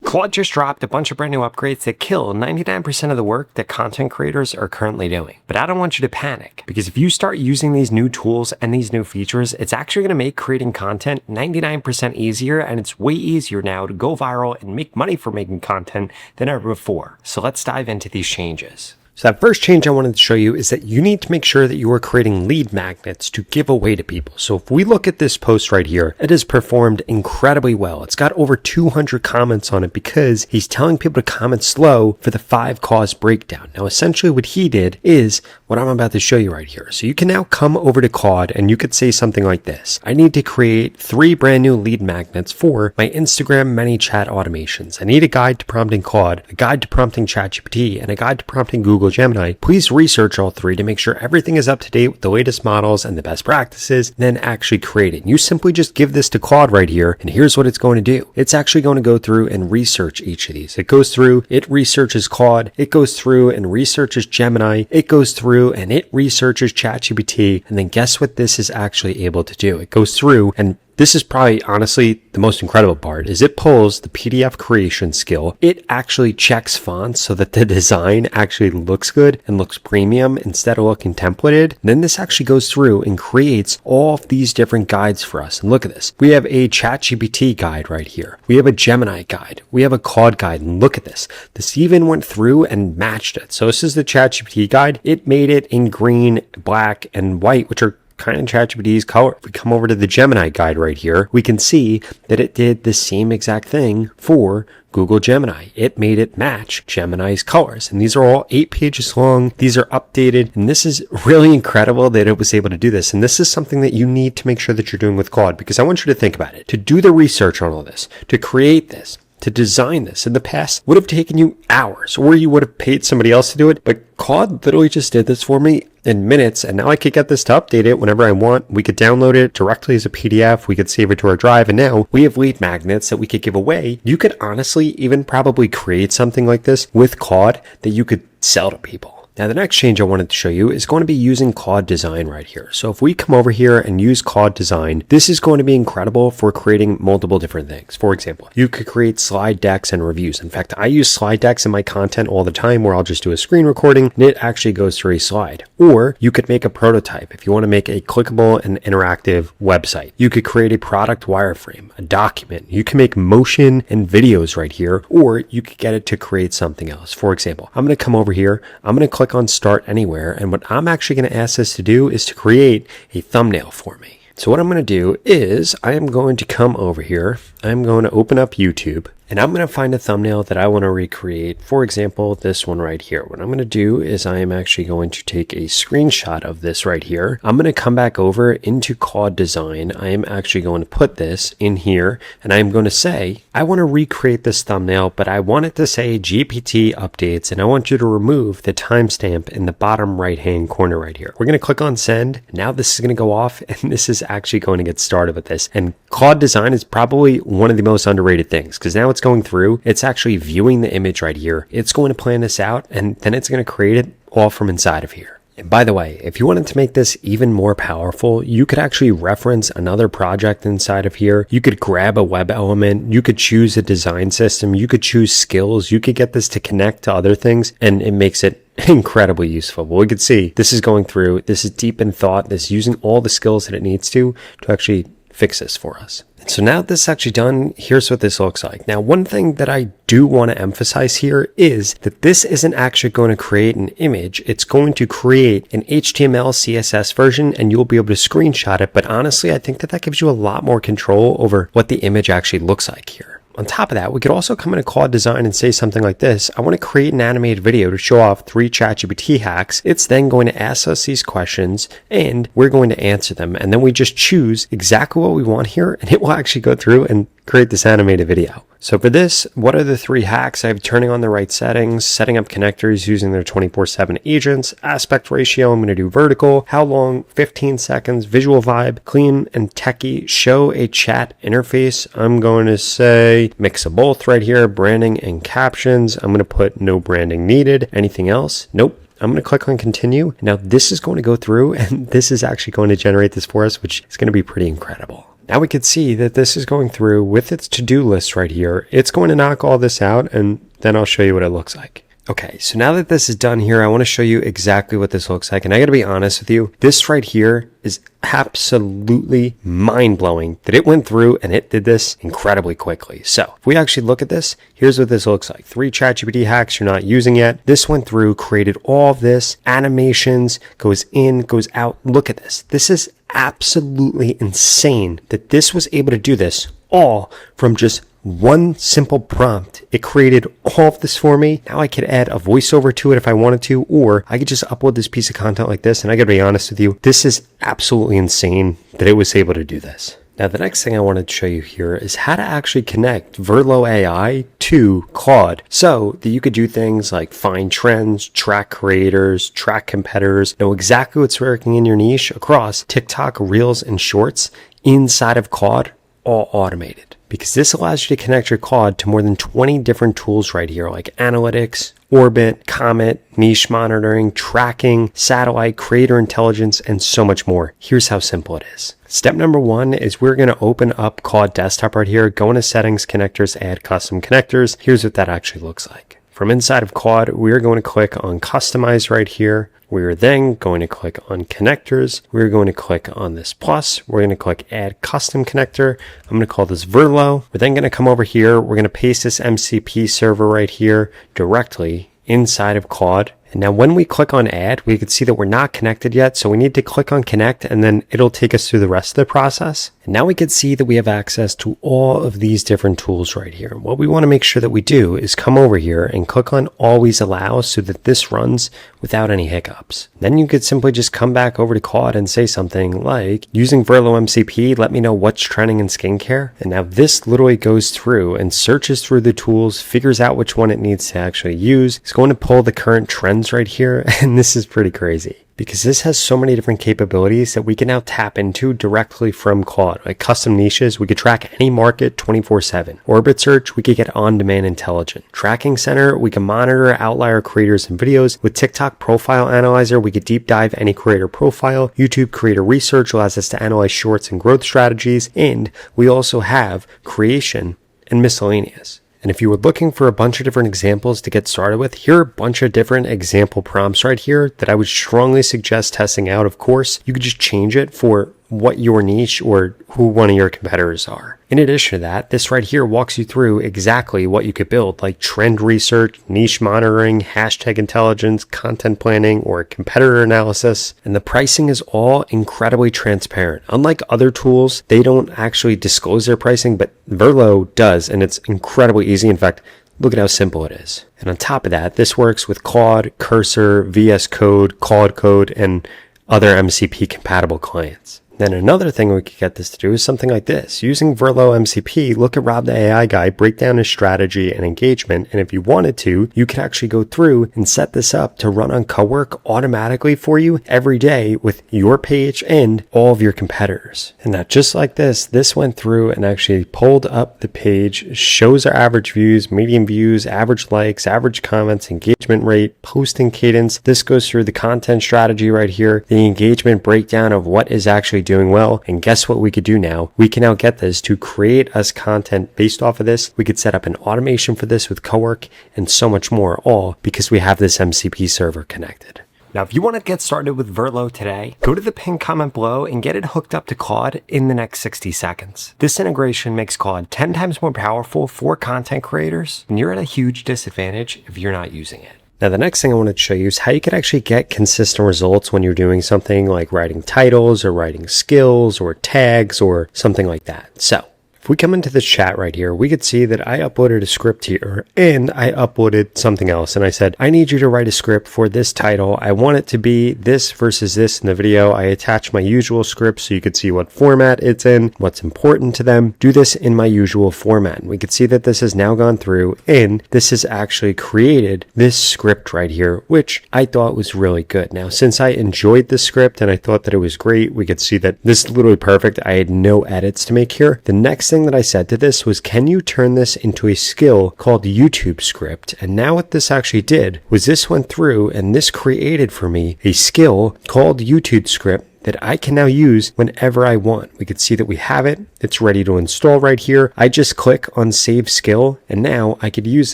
Claude just dropped a bunch of brand new upgrades that kill 99% of the work that content creators are currently doing. But I don't want you to panic, because if you start using these new tools and these new features, it's actually going to make creating content 99% easier, and it's way easier now to go viral and make money for making content than ever before. So let's dive into these changes. So that first change I wanted to show you is that you need to make sure that you are creating lead magnets to give away to people. So if we look at this post right here, it has performed incredibly well. It's got over 200 comments on it because he's telling people to comment slow for the 5 cause breakdown. Now, essentially what he did is what I'm about to show you right here. So you can now come over to Claude and you could say something like this. I need to create 3 brand new lead magnets for my Instagram ManyChat automations. I need a guide to prompting Claude, a guide to prompting ChatGPT, and a guide to prompting Google Gemini. Please research all 3 to make sure everything is up to date with the latest models and the best practices, then actually create it. You simply just give this to Claude right here, and here's what it's going to do. It's actually going to go through and research each of these. It goes through, it researches Claude, it goes through and researches Gemini, it goes through and it researches ChatGPT, and then guess what this is actually able to do? It goes through, and this is probably honestly the most incredible part, is it pulls the PDF creation skill. It actually checks fonts so that the design actually looks good and looks premium instead of looking templated. And then this actually goes through and creates all of these different guides for us. And look at this. We have a ChatGPT guide right here. We have a Gemini guide. We have a Claude guide. And look at this. This even went through and matched it. So this is the ChatGPT guide. It made it in green, black, and white, which are kind of ChatGPT's color. If we come over to the Gemini guide right here, we can see that it did the same exact thing for Google Gemini. It made it match Gemini's colors. And these are all 8 pages long. These are updated. And this is really incredible that it was able to do this. And this is something that you need to make sure that you're doing with Claude, because I want you to think about it. To do the research on all this, to create this, to design this in the past would have taken you hours, or you would have paid somebody else to do it. But Claude literally just did this for me in minutes, and now I could get this to update it whenever I want. We could download it directly as a PDF. We could save it to our drive, and now we have lead magnets that we could give away. You could honestly even probably create something like this with Claude that you could sell to people. Now, the next change I wanted to show you is going to be using Claude Design right here. So if we come over here and use Claude Design, this is going to be incredible for creating multiple different things. For example, you could create slide decks and reviews. In fact, I use slide decks in my content all the time, where I'll just do a screen recording and it actually goes through a slide. Or you could make a prototype if you want to make a clickable and interactive website. You could create a product wireframe, a document. You can make motion and videos right here, or you could get it to create something else. For example, I'm going to come over here. I'm going to click on Start Anywhere, and what I'm actually going to ask this to do is to create a thumbnail for me. So what I'm going to do is I am going to come over here. I'm going to open up YouTube, and I'm going to find a thumbnail that I want to recreate. For example, this one right here. What I'm going to do is I am actually going to take a screenshot of this right here. I'm going to come back over into Claude Design. I am actually going to put this in here, and I'm going to say, I want to recreate this thumbnail, but I want it to say GPT updates, and I want you to remove the timestamp in the bottom right-hand corner right here. We're going to click on send. Now this is going to go off, and this is actually going to get started with this. And Claude Design is probably one of the most underrated things, because now it's going through, it's actually viewing the image right here. It's going to plan this out, and then it's going to create it all from inside of here. And by the way, if you wanted to make this even more powerful, you could actually reference another project inside of here. You could grab a web element. You could choose a design system. You could choose skills. You could get this to connect to other things, and it makes it incredibly useful. Well, we could see this is going through. This is deep in thought. This is using all the skills that it needs to actually fix this for us. And so now this is actually done, here's what this looks like. Now, one thing that I do want to emphasize here is that this isn't actually going to create an image. It's going to create an HTML CSS version, and you'll be able to screenshot it. But honestly, I think that that gives you a lot more control over what the image actually looks like here. On top of that, we could also come into Claude Design and say something like this. I want to create an animated video to show off 3 ChatGPT hacks. It's then going to ask us these questions, and we're going to answer them. And then we just choose exactly what we want here, and it will actually go through and create this animated video. So for this, what are the 3 hacks? I have turning on the right settings, setting up connectors using their 24/7 agents, aspect ratio, I'm going to do vertical, how long, 15 seconds, visual vibe, clean and techie, show a chat interface. I'm going to say mix of both right here, branding and captions. I'm going to put no branding needed. Anything else? Nope. I'm going to click on continue. Now this is going to go through, and this is actually going to generate this for us, which is going to be pretty incredible. Now we can see that this is going through with its to-do list right here. It's going to knock all this out, and then I'll show you what it looks like. Okay, so now that this is done here, I want to show you exactly what this looks like. And I got to be honest with you, this right here is absolutely mind-blowing that it went through and it did this incredibly quickly. So if we actually look at this, here's what this looks like. 3 ChatGPT hacks you're not using yet. This went through, created all of this, animations, goes in, goes out. Look at this. This is absolutely insane that this was able to do this all from just one simple prompt. It created all of this for me. Now I could add a voiceover to it if I wanted to, or I could just upload this piece of content like this. And I gotta be honest with you, this is absolutely insane that it was able to do this. Now, the next thing I wanted to show you here is how to actually connect Verlo AI to Claude so that you could do things like find trends, track creators, track competitors, know exactly what's working in your niche across TikTok, Reels, and Shorts inside of Claude, all automated. Because this allows you to connect your Claude to more than 20 different tools right here, like analytics, orbit, comet, niche monitoring, tracking, satellite, creator intelligence, and so much more. Here's how simple it is. Step number 1 is we're going to open up Claude Desktop right here, go into settings, connectors, add custom connectors. Here's what that actually looks like. From inside of Claude, we're going to click on customize right here. We're then going to click on connectors. We're going to click on this plus. We're going to click add custom connector. I'm going to call this Verlo. We're then going to come over here. We're going to paste this MCP server right here directly inside of Claude. And now when we click on add, we can see that we're not connected yet. So we need to click on connect and then it'll take us through the rest of the process. And now we can see that we have access to all of these different tools right here. What we want to make sure that we do is come over here and click on always allow so that this runs without any hiccups. Then you could simply just come back over to Claude and say something like using Verlo MCP, let me know what's trending in skincare. And now this literally goes through and searches through the tools, figures out which one it needs to actually use. It's going to pull the current trends right here, and this is pretty crazy because this has so many different capabilities that we can now tap into directly from Claude. Like custom niches, we could track any market 24/7. Orbit search, we could get on-demand intelligence. Tracking center, we can monitor outlier creators and videos. With TikTok profile analyzer, we could deep dive any creator profile. YouTube creator research allows us to analyze shorts and growth strategies, and we also have creation and miscellaneous. And if you were looking for a bunch of different examples to get started with, here are a bunch of different example prompts right here that I would strongly suggest testing out. Of course, you could just change it for what your niche or who one of your competitors are. In addition to that, this right here walks you through exactly what you could build, like trend research, niche monitoring, hashtag intelligence, content planning, or competitor analysis. And the pricing is all incredibly transparent. Unlike other tools, they don't actually disclose their pricing, but Verlo does, and it's incredibly easy. In fact, look at how simple it is. And on top of that, this works with Claude, Cursor, VS Code, Claude Code, and other MCP compatible clients. Then another thing we could get this to do is something like this. Using Verlo MCP, look at Rob the AI guy, break down his strategy and engagement. And if you wanted to, you could actually go through and set this up to run on Cowork automatically for you every day with your page and all of your competitors. And now just like this went through and actually pulled up the page, shows our average views, median views, average likes, average comments, engagement rate, posting cadence. This goes through the content strategy right here, the engagement breakdown of what is actually doing well. And guess what we could do now? We can now get this to create us content based off of this. We could set up an automation for this with Cowork and so much more, all because we have this MCP server connected. Now, if you want to get started with Verlo today, go to the pinned comment below and get it hooked up to Claude in the next 60 seconds. This integration makes Claude 10 times more powerful for content creators, and you're at a huge disadvantage if you're not using it. Now, the next thing I wanted to show you is how you can actually get consistent results when you're doing something like writing titles or writing skills or tags or something like that. So if we come into this chat right here, we could see that I uploaded a script here and I uploaded something else. And I said, I need you to write a script for this title. I want it to be this versus this in the video. I attach my usual script so you could see what format it's in, what's important to them. Do this in my usual format. We could see that this has now gone through and this has actually created this script right here, which I thought was really good. Now, since I enjoyed the script and I thought that it was great, we could see that this is literally perfect. I had no edits to make here. The next thing that I said to this was, can you turn this into a skill called YouTube script? And now what this actually did was this went through and this created for me a skill called YouTube script that I can now use whenever I want. We could see that we have it. It's ready to install right here. I just click on save skill, and now I could use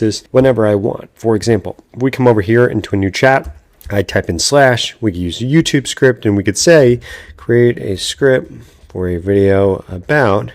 this whenever I want. For example, if we come over here into a new chat, I type in /, we could use a YouTube script, and we could say, create a script for a video about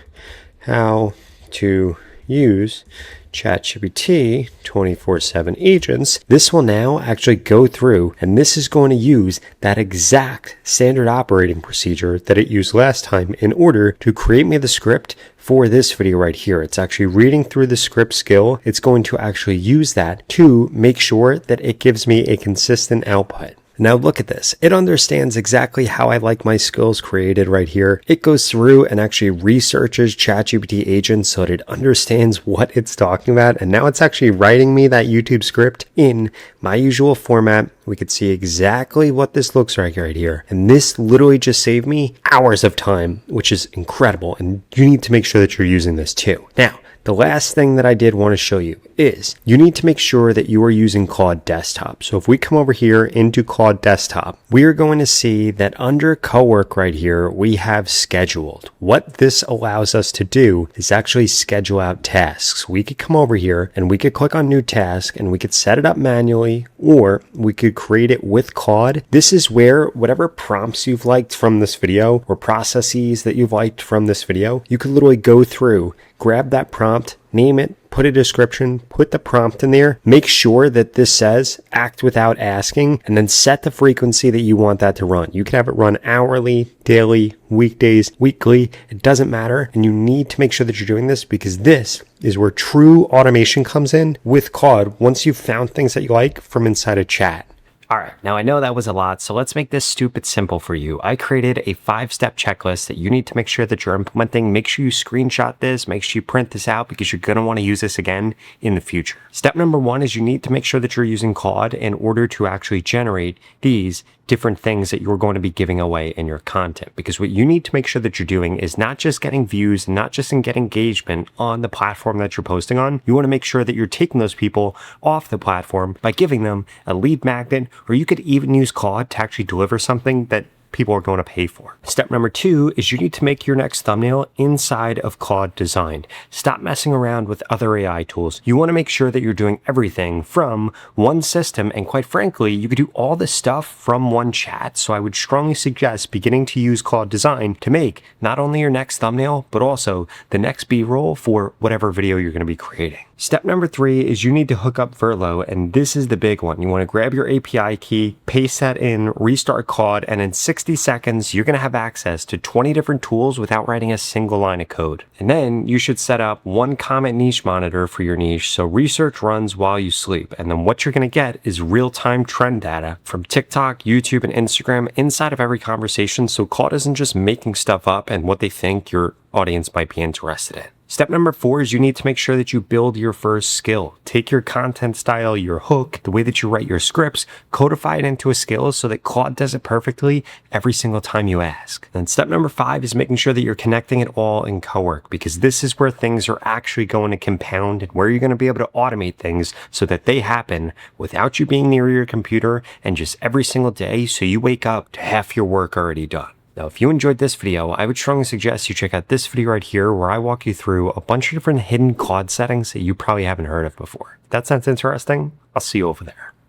how to use ChatGPT 24/7 agents. This will now actually go through, and this is going to use that exact standard operating procedure that it used last time in order to create me the script for this video right here. It's actually reading through the script skill. It's going to actually use that to make sure that it gives me a consistent output. Now look at this. It understands exactly how I like my skills created right here. It goes through and actually researches ChatGPT agents so that it understands what it's talking about. And now it's actually writing me that YouTube script in my usual format. We could see exactly what this looks like right here. And this literally just saved me hours of time, which is incredible. And you need to make sure that you're using this too. Now, the last thing that I did want to show you is you need to make sure that you are using Claude Desktop. So if we come over here into Claude Desktop, we are going to see that under Cowork right here, we have scheduled. What this allows us to do is actually schedule out tasks. We could come over here and we could click on new task and we could set it up manually, or we could create it with Claude. This is where whatever prompts you've liked from this video or processes that you've liked from this video, you could literally go through, grab that prompt, name it, put a description, put the prompt in there, make sure that this says act without asking, and then set the frequency that you want that to run. You can have it run hourly, daily, weekdays, weekly, it doesn't matter. And you need to make sure that you're doing this because this is where true automation comes in with Claude once you've found things that you like from inside a chat. All right, now I know that was a lot, so let's make this stupid simple for you. I created a 5-step checklist that you need to make sure that you're implementing. Make sure you screenshot this, make sure you print this out because you're gonna wanna use this again in the future. Step number 1 is you need to make sure that you're using Claude in order to actually generate these different things that you're going to be giving away in your content. Because what you need to make sure that you're doing is not just getting views, not just get engagement on the platform that you're posting on. You want to make sure that you're taking those people off the platform by giving them a lead magnet, or you could even use Claude to actually deliver something that people are going to pay for. Step number 2 is you need to make your next thumbnail inside of Claude Design. Stop messing around with other AI tools. You want to make sure that you're doing everything from one system, and quite frankly, you could do all this stuff from one chat. So I would strongly suggest beginning to use Claude Design to make not only your next thumbnail, but also the next B-roll for whatever video you're going to be creating. Step number 3 is you need to hook up Verlo, and this is the big one. You want to grab your API key, paste that in, restart Claude, and in 60 seconds, you're going to have access to 20 different tools without writing a single line of code. And then you should set up one comment niche monitor for your niche so research runs while you sleep. And then what you're going to get is real-time trend data from TikTok, YouTube, and Instagram inside of every conversation, so Claude isn't just making stuff up and what they think your audience might be interested in. Step number 4 is you need to make sure that you build your first skill. Take your content style, your hook, the way that you write your scripts, codify it into a skill so that Claude does it perfectly every single time you ask. Then step number 5 is making sure that you're connecting it all in Cowork, because this is where things are actually going to compound and where you're going to be able to automate things so that they happen without you being near your computer and just every single day, so you wake up to half your work already done. Now, if you enjoyed this video, I would strongly suggest you check out this video right here where I walk you through a bunch of different hidden Claude settings that you probably haven't heard of before. If that sounds interesting, I'll see you over there.